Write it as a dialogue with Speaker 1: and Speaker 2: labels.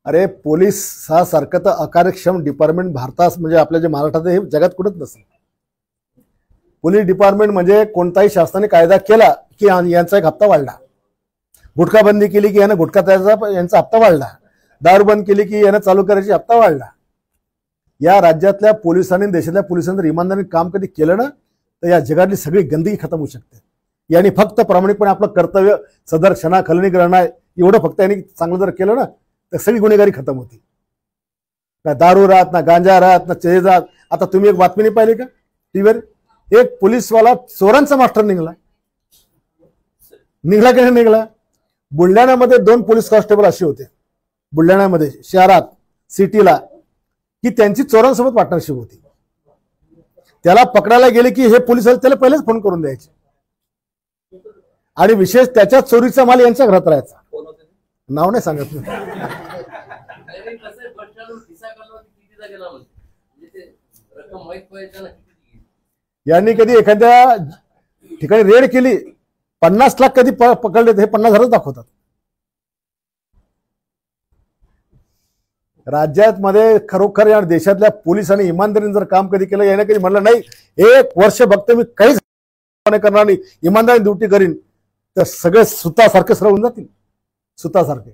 Speaker 1: अरे पोलीस हा सारखं तर अकार्यक्षम डिपार्टमेंट भारतात म्हणजे आपल्या जे महाराष्ट्रात हे जगात कुठंच नसेल। पोलीस डिपार्टमेंट म्हणजे कोणताही शासनाने कायदा केला की यांचा एक हप्ता वाढला, गुटखा बंदी केली की यानं गुटखा त्याचा यांचा हप्ता वाढला, दारू बंद केली की यानं चालू करायची हप्ता वाढला। या राज्यातल्या पोलिसांनी देशातल्या पोलिसांनी जर इमानदारीने काम कधी केलं ना तर या जगातली सगळी गंदगी खतम होऊ शकते। यांनी फक्त प्रामाणिकपणे आपलं कर्तव्य सदर क्षणा खलनी करणं एवढं फक्त यांनी चांगलं जर केलं ना तर सगळी गुन्हेगारी खतम होती। ना दारू राहत, ना गांजा राहत, ना चेज राहत। आता तुम्ही एक बातमी नाही पाहिली का टीव्हीवर, एक पोलीसवाला चोरांचा मास्टर निघला की नाही निघला? बुलढाण्यामध्ये 2 पोलीस कॉन्स्टेबल असे होते बुलढाण्यामध्ये शहरात सिटीला की त्यांची चोरांसोबत पार्टनरशिप होती। त्याला पकडायला गेले की हे पोलीस त्याला पहिलेच फोन करून द्यायचे आणि विशेष त्याच्या चोरीचा माल यांच्या घरात राहायचा। नाव नाही सांगत मी। यांनी कधी एखाद्या ठिकाणी रेड केली 50 लाख कधी पकडले हे 50,000 दाखवतात। राज्यात मध्ये खरोखर या देशातल्या पोलिसांनी इमानदारीने जर काम कधी केलं, याने कधी म्हणलं नाही 1 वर्ष बघते मी काहीच करणार नाही, इमानदारीने ड्युटी करीन, तर सगळे सुतासारखे सरळ होऊन जातील, सुतासारखे।